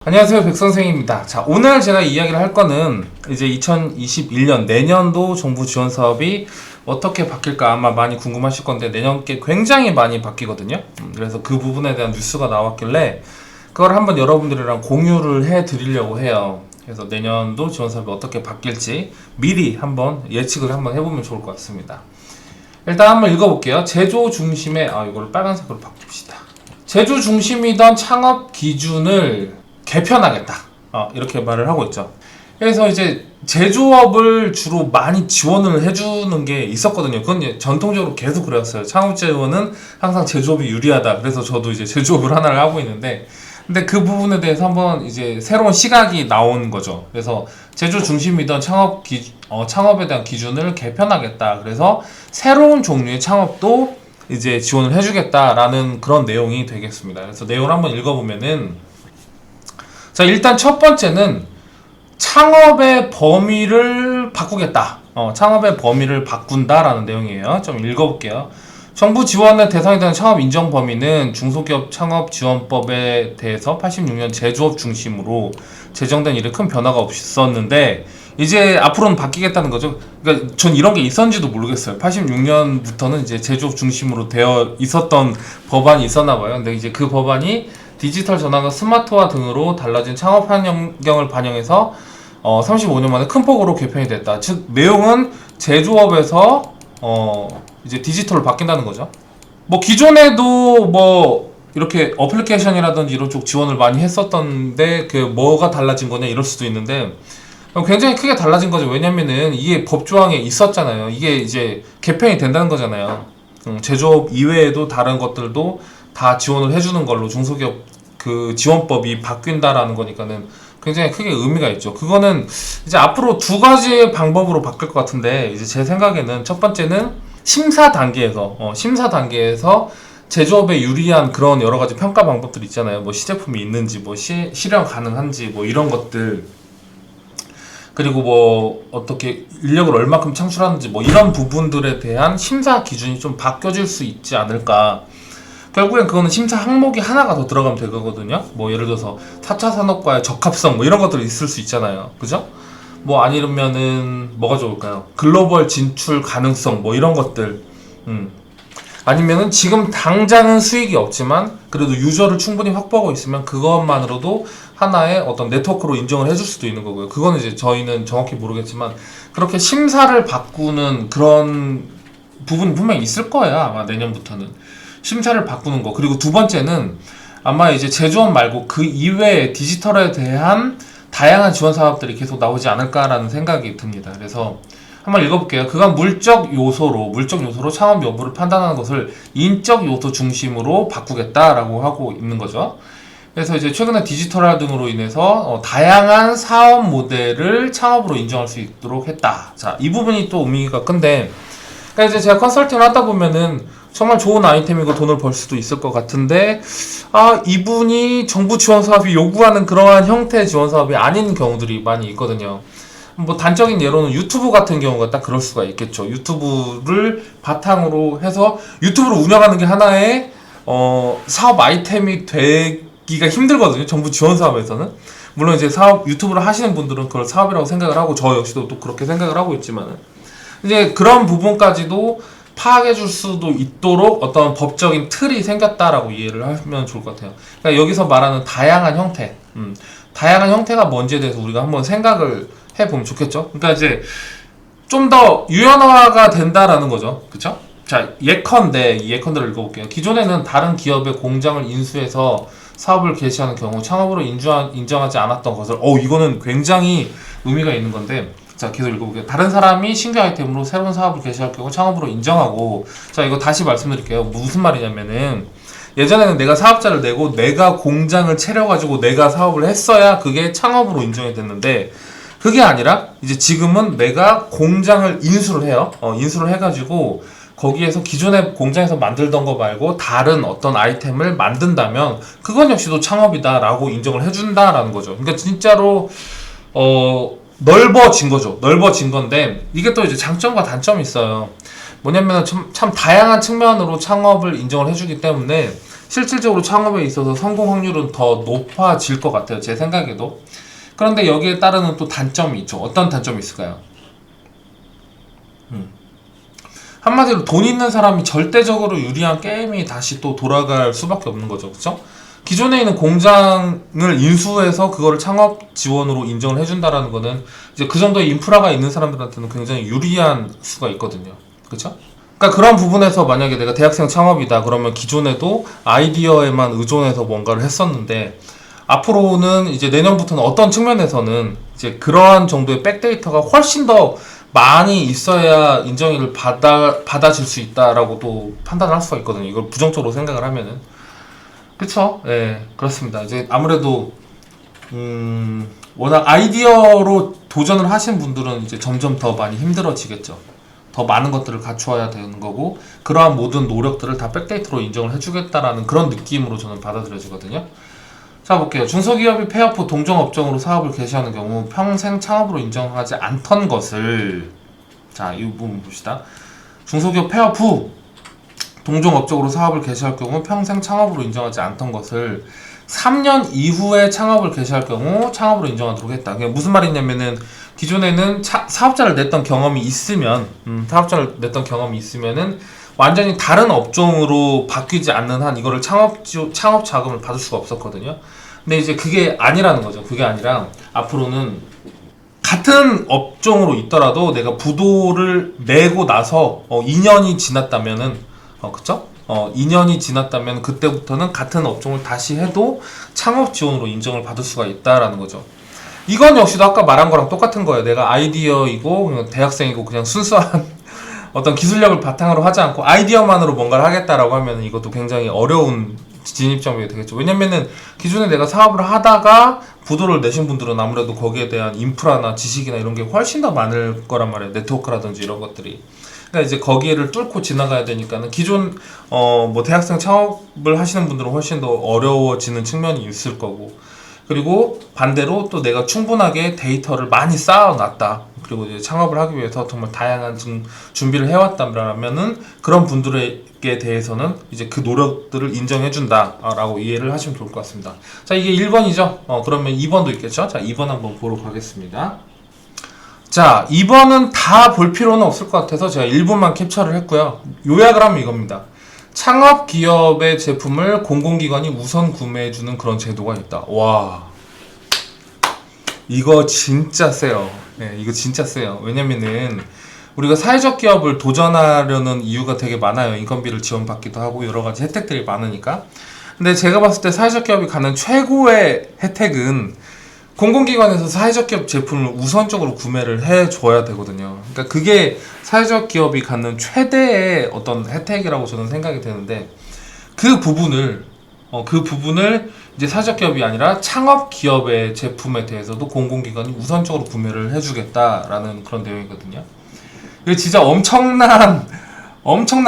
안녕하세요, 백선생입니다. 자, 오늘 제가 이야기를 할 거는 이제 2021년 내년도 정부 지원 사업이 어떻게 바뀔까 아마 많이 궁금하실 건데, 내년께 굉장히 많이 바뀌거든요. 그래서 그 부분에 대한 뉴스가 나왔길래 그걸 한번 여러분들이랑 공유를 해 드리려고 해요. 그래서 내년도 지원 사업이 어떻게 바뀔지 미리 한번 예측을 한번 해보면 좋을 것 같습니다. 일단 한번 읽어볼게요. 제조 중심의 이걸 빨간색으로 바꿉시다. 제조 중심이던 창업 기준을 개편하겠다, 이렇게 말을 하고 있죠. 그래서 이제 제조업을 주로 많이 지원을 해주는 게 있었거든요. 그건 이제 전통적으로 계속 그랬어요. 창업 지원은 항상 제조업이 유리하다. 그래서 저도 이제 제조업을 하나를 하고 있는데, 근데 그 부분에 대해서 한번 이제 새로운 시각이 나온 거죠. 그래서 제조 중심이던 창업에 대한 기준을 개편하겠다. 그래서 새로운 종류의 창업도 이제 지원을 해주겠다라는 그런 내용이 되겠습니다. 그래서 내용을 한번 읽어보면은, 자, 일단 첫 번째는 창업의 범위를 바꾸겠다. 창업의 범위를 바꾼다라는 내용이에요. 좀 읽어볼게요. 정부 지원의 대상이 되는 창업 인정 범위는 중소기업 창업지원법에 대해서 86년 제조업 중심으로 제정된 이래 큰 변화가 없었는데, 이제 앞으로는 바뀌겠다는 거죠. 그러니까 전 이런 게 있었는지도 모르겠어요. 86년부터는 이제 제조업 중심으로 되어 있었던 법안이 있었나 봐요. 근데 이제 그 법안이 디지털 전환과 스마트화 등으로 달라진 창업 환경을 반영해서 35년 만에 큰 폭으로 개편이 됐다. 즉 내용은 제조업에서 이제 디지털로 바뀐다는 거죠. 뭐 기존에도 뭐 이렇게 어플리케이션이라든지 이런 쪽 지원을 많이 했었던데 그 뭐가 달라진 거냐 이럴 수도 있는데, 굉장히 크게 달라진 거죠. 왜냐면은 이게 법조항에 있었잖아요. 이게 이제 개편이 된다는 거잖아요. 제조업 이외에도 다른 것들도 다 지원을 해주는 걸로 중소기업 그 지원법이 바뀐다라는 거니까는 굉장히 크게 의미가 있죠. 그거는 이제 앞으로 두 가지의 방법으로 바뀔 것 같은데, 이제 제 생각에는 첫 번째는 심사 단계에서 제조업에 유리한 그런 여러 가지 평가 방법들 있잖아요. 뭐 시제품이 있는지, 뭐 실현 가능한지, 뭐 이런 것들, 그리고 뭐 어떻게 인력을 얼마큼 창출하는지, 뭐 이런 부분들에 대한 심사 기준이 좀 바뀌어질 수 있지 않을까. 결국엔 그거는 심사 항목이 하나가 더 들어가면 되거든요. 뭐 예를 들어서 4차 산업과의 적합성 뭐 이런 것들이 있을 수 있잖아요. 그죠? 뭐 아니면은 뭐가 좋을까요? 글로벌 진출 가능성 뭐 이런 것들. 아니면은 지금 당장은 수익이 없지만 그래도 유저를 충분히 확보하고 있으면 그것만으로도 하나의 어떤 네트워크로 인정을 해줄 수도 있는 거고요. 그거는 이제 저희는 정확히 모르겠지만 그렇게 심사를 바꾸는 그런 부분이 분명히 있을 거예요. 아마 내년부터는. 심사를 바꾸는 거. 그리고 두 번째는 아마 이제 제조업 말고 그 이외에 디지털에 대한 다양한 지원 사업들이 계속 나오지 않을까라는 생각이 듭니다. 그래서 한번 읽어볼게요. 그간 물적 요소로 창업 여부를 판단하는 것을 인적 요소 중심으로 바꾸겠다라고 하고 있는 거죠. 그래서 이제 최근에 디지털화 등으로 인해서 다양한 사업 모델을 창업으로 인정할 수 있도록 했다. 자, 이 부분이 또 의미가 큰데, 그러니까 이제 제가 컨설팅을 하다 보면은 정말 좋은 아이템이고 돈을 벌 수도 있을 것 같은데, 이분이 정부 지원 사업이 요구하는 그러한 형태의 지원 사업이 아닌 경우들이 많이 있거든요. 뭐 단적인 예로는 유튜브 같은 경우가 딱 그럴 수가 있겠죠. 유튜브를 바탕으로 해서 유튜브를 운영하는 게 하나의 사업 아이템이 되기가 힘들거든요. 정부 지원 사업에서는. 물론 이제 유튜브를 하시는 분들은 그걸 사업이라고 생각을 하고, 저 역시도 또 그렇게 생각을 하고 있지만은, 이제 그런 부분까지도 파악해 줄 수도 있도록 어떤 법적인 틀이 생겼다라고 이해를 하면 좋을 것 같아요. 그러니까 여기서 말하는 다양한 형태, 다양한 형태가 뭔지에 대해서 우리가 한번 생각을 해보면 좋겠죠. 그러니까 이제 좀 더 유연화가 된다라는 거죠. 그쵸? 자, 예컨대를 읽어볼게요. 기존에는 다른 기업의 공장을 인수해서 사업을 개시하는 경우 창업으로 인정하지 않았던 것을, 이거는 굉장히 의미가 있는 건데, 자, 계속 읽어볼게요. 다른 사람이 신규 아이템으로 새로운 사업을 개시할 경우 창업으로 인정하고, 자, 이거 다시 말씀드릴게요. 무슨 말이냐면은, 예전에는 내가 사업자를 내고 내가 공장을 차려가지고 내가 사업을 했어야 그게 창업으로 인정이 됐는데, 그게 아니라 이제 지금은 내가 공장을 인수를 해요. 인수를 해가지고 거기에서 기존의 공장에서 만들던 거 말고 다른 어떤 아이템을 만든다면 그건 역시도 창업이다라고 인정을 해준다라는 거죠. 그러니까 진짜로 넓어진 거죠. 넓어진 건데, 이게 또 이제 장점과 단점이 있어요. 뭐냐면 참 다양한 측면으로 창업을 인정을 해주기 때문에 실질적으로 창업에 있어서 성공 확률은 더 높아질 것 같아요. 제 생각에도. 그런데 여기에 따르는 또 단점이 있죠. 어떤 단점이 있을까요? 한마디로 돈 있는 사람이 절대적으로 유리한 게임이 다시 또 돌아갈 수밖에 없는 거죠. 그쵸? 기존에 있는 공장을 인수해서 그거를 창업 지원으로 인정을 해준다라는 거는 이제 그 정도의 인프라가 있는 사람들한테는 굉장히 유리한 수가 있거든요. 그쵸? 그러니까 그런 부분에서 만약에 내가 대학생 창업이다 그러면 기존에도 아이디어에만 의존해서 뭔가를 했었는데 앞으로는 이제 내년부터는 어떤 측면에서는 이제 그러한 정도의 백데이터가 훨씬 더 많이 있어야 인정을 받아질 수 있다라고 또 판단을 할 수가 있거든요. 이걸 부정적으로 생각을 하면은. 그쵸? 예, 그렇습니다. 이제 아무래도, 워낙 아이디어로 도전을 하신 분들은 이제 점점 더 많이 힘들어지겠죠. 더 많은 것들을 갖추어야 되는 거고, 그러한 모든 노력들을 다 백데이터로 인정을 해주겠다라는 그런 느낌으로 저는 받아들여지거든요. 자, 볼게요. 중소기업이 폐업 후 동종업종으로 사업을 개시하는 경우 평생 창업으로 인정하지 않던 것을, 자, 이 부분 봅시다. 중소기업 폐업 후 동종업종으로 사업을 개시할 경우 평생 창업으로 인정하지 않던 것을 3년 이후에 창업을 개시할 경우 창업으로 인정하도록 했다. 그게 무슨 말이냐면은 기존에는 사업자를 냈던 경험이 있으면 있으면은 완전히 다른 업종으로 바뀌지 않는 한 이거를 창업 자금을 받을 수가 없었거든요. 근데 이제 그게 아니라는 거죠. 그게 아니라 앞으로는 같은 업종으로 있더라도 내가 부도를 내고 나서 2년이 지났다면은 그쵸? 2년이 지났다면 그때부터는 같은 업종을 다시 해도 창업 지원으로 인정을 받을 수가 있다라는 거죠. 이건 역시도 아까 말한 거랑 똑같은 거예요. 내가 아이디어이고 그냥 대학생이고 그냥 순수한 어떤 기술력을 바탕으로 하지 않고 아이디어만으로 뭔가를 하겠다라고 하면 이것도 굉장히 어려운 진입점이 되겠죠. 왜냐면은 기존에 내가 사업을 하다가 부도를 내신 분들은 아무래도 거기에 대한 인프라나 지식이나 이런 게 훨씬 더 많을 거란 말이에요. 네트워크라든지 이런 것들이. 그러니까 이제 거기를 뚫고 지나가야 되니까는 기존 뭐 대학생 창업을 하시는 분들은 훨씬 더 어려워지는 측면이 있을 거고, 그리고 반대로 또 내가 충분하게 데이터를 많이 쌓아놨다. 그리고 이제 창업을 하기 위해서 정말 다양한 준비를 해왔다면은 그런 분들에게 대해서는 이제 그 노력들을 인정해준다라고 이해를 하시면 좋을 것 같습니다. 자, 이게 1번이죠. 그러면 2번도 있겠죠? 자, 2번 한번 보러 가겠습니다. 자, 2번은 다 볼 필요는 없을 것 같아서 제가 1번만 캡처를 했고요. 요약을 하면 이겁니다. 창업 기업의 제품을 공공기관이 우선 구매해주는 그런 제도가 있다. 와, 이거 진짜 세요. 네, 이거 진짜 세요. 왜냐면은 우리가 사회적 기업을 도전하려는 이유가 되게 많아요. 인건비를 지원받기도 하고 여러 가지 혜택들이 많으니까. 근데 제가 봤을 때 사회적 기업이 갖는 최고의 혜택은 공공기관에서 사회적 기업 제품을 우선적으로 구매를 해줘야 되거든요. 그러니까 그게 사회적 기업이 갖는 최대의 어떤 혜택이라고 저는 생각이 되는데 그 부분을 이제 사회적 기업이 아니라 창업 기업의 제품에 대해서도 공공기관이 우선적으로 구매를 해주겠다라는 그런 내용이거든요. 이게 진짜 엄청난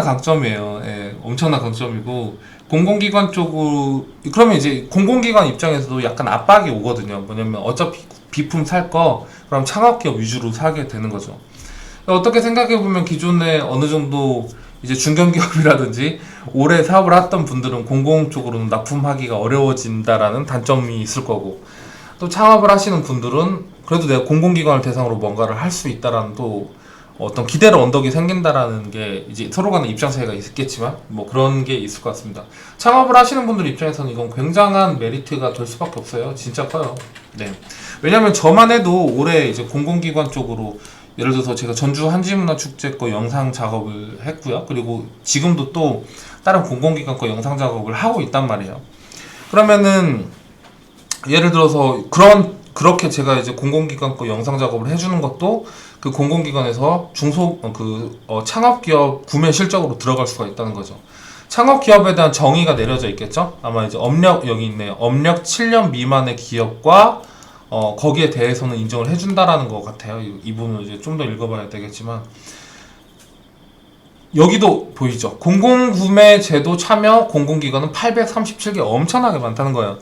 강점이에요. 예, 엄청난 강점이고 공공기관 쪽으로 그러면 이제 공공기관 입장에서도 약간 압박이 오거든요. 뭐냐면 어차피 비품 살 거 그럼 창업기업 위주로 사게 되는 거죠. 어떻게 생각해 보면 기존에 어느 정도 이제 중견기업이라든지 오래 사업을 했던 분들은 공공 쪽으로는 납품하기가 어려워진다라는 단점이 있을 거고, 또 창업을 하시는 분들은 그래도 내가 공공기관을 대상으로 뭔가를 할 수 있다라는 또 어떤 기대를 언덕이 생긴다라는 게 이제 서로 간의 입장 차이가 있겠지만 뭐 그런 게 있을 것 같습니다. 창업을 하시는 분들 입장에서는 이건 굉장한 메리트가 될 수밖에 없어요. 진짜 커요. 네. 왜냐면 저만 해도 올해 이제 공공기관 쪽으로 예를 들어서 제가 전주 한지문화축제 거 영상 작업을 했고요. 그리고 지금도 또 다른 공공기관 거 영상 작업을 하고 있단 말이에요. 그러면은 예를 들어서 그렇게 제가 이제 공공기관 거 영상 작업을 해주는 것도 그 공공기관에서 창업기업 구매 실적으로 들어갈 수가 있다는 거죠. 창업기업에 대한 정의가 내려져 있겠죠? 아마 이제 여기 있네요. 업력 7년 미만의 기업과 거기에 대해서는 인정을 해준다라는 것 같아요. 이 부분을 이제 좀 더 읽어봐야 되겠지만 여기도 보이죠? 공공구매 제도 참여 공공기관은 837개 엄청나게 많다는 거예요.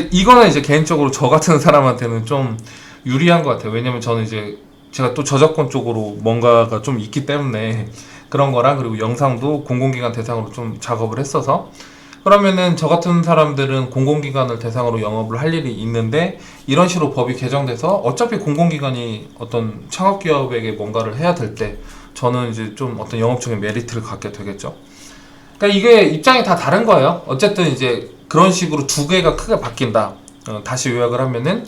이거는 이제 개인적으로 저 같은 사람한테는 좀 유리한 것 같아요. 왜냐면 저는 이제 제가 또 저작권 쪽으로 뭔가가 좀 있기 때문에 그런 거랑, 그리고 영상도 공공기관 대상으로 좀 작업을 했어서 그러면은 저 같은 사람들은 공공기관을 대상으로 영업을 할 일이 있는데 이런 식으로 법이 개정돼서 어차피 공공기관이 어떤 창업기업에게 뭔가를 해야 될 때 저는 이제 좀 어떤 영업적인 메리트를 갖게 되겠죠. 그러니까 이게 입장이 다 다른 거예요. 어쨌든 이제 그런 식으로 두 개가 크게 바뀐다. 다시 요약을 하면은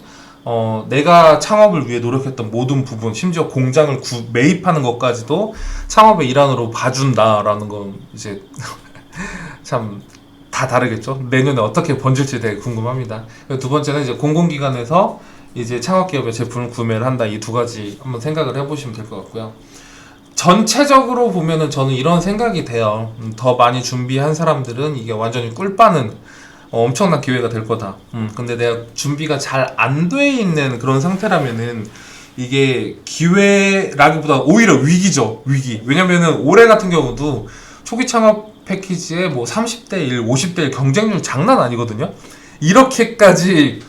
내가 창업을 위해 노력했던 모든 부분, 심지어 공장을 매입하는 것까지도 창업의 일환으로 봐준다라는 건 이제 참 다 다르겠죠. 내년에 어떻게 번질지 되게 궁금합니다. 두 번째는 이제 공공기관에서 이제 창업기업의 제품을 구매를 한다. 이 두 가지 한번 생각을 해보시면 될 것 같고요. 전체적으로 보면은 저는 이런 생각이 돼요. 더 많이 준비한 사람들은 이게 완전히 꿀빠는 엄청난 기회가 될 거다. 근데 내가 준비가 잘 안 돼 있는 그런 상태라면은 이게 기회라기보다 오히려 위기죠. 위기. 왜냐면은 올해 같은 경우도 초기 창업 패키지에 뭐 30대 1, 50대 1 경쟁률 장난 아니거든요. 이렇게까지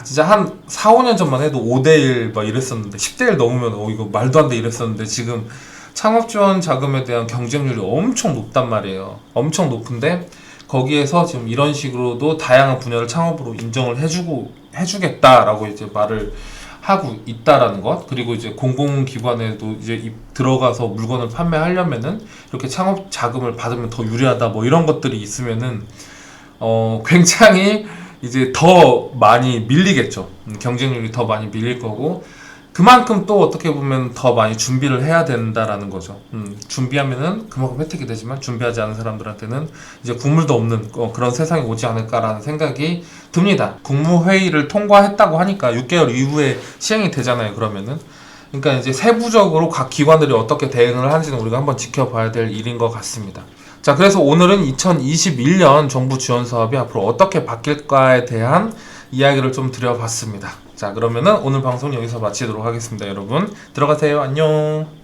진짜 한 4, 5년 전만 해도 5대 1 막 이랬었는데 10대 1 넘으면 이거 말도 안 돼 이랬었는데 지금 창업 지원 자금에 대한 경쟁률이 엄청 높단 말이에요. 엄청 높은데 거기에서 지금 이런 식으로도 다양한 분야를 창업으로 인정을 해주겠다라고 이제 말을 하고 있다라는 것. 그리고 이제 공공기관에도 이제 들어가서 물건을 판매하려면은 이렇게 창업 자금을 받으면 더 유리하다 뭐 이런 것들이 있으면은 굉장히 이제 더 많이 밀리겠죠. 경쟁률이 더 많이 밀릴 거고 그만큼 또 어떻게 보면 더 많이 준비를 해야 된다라는 거죠. 준비하면은 그만큼 혜택이 되지만 준비하지 않은 사람들한테는 이제 국물도 없는 그런 세상이 오지 않을까라는 생각이 듭니다. 국무회의를 통과했다고 하니까 6개월 이후에 시행이 되잖아요. 그러면은 그러니까 이제 세부적으로 각 기관들이 어떻게 대응을 하는지는 우리가 한번 지켜봐야 될 일인 것 같습니다. 자, 그래서 오늘은 2021년 정부 지원 사업이 앞으로 어떻게 바뀔까에 대한 이야기를 좀 드려봤습니다. 자, 그러면은 오늘 방송 여기서 마치도록 하겠습니다. 여러분 들어가세요. 안녕.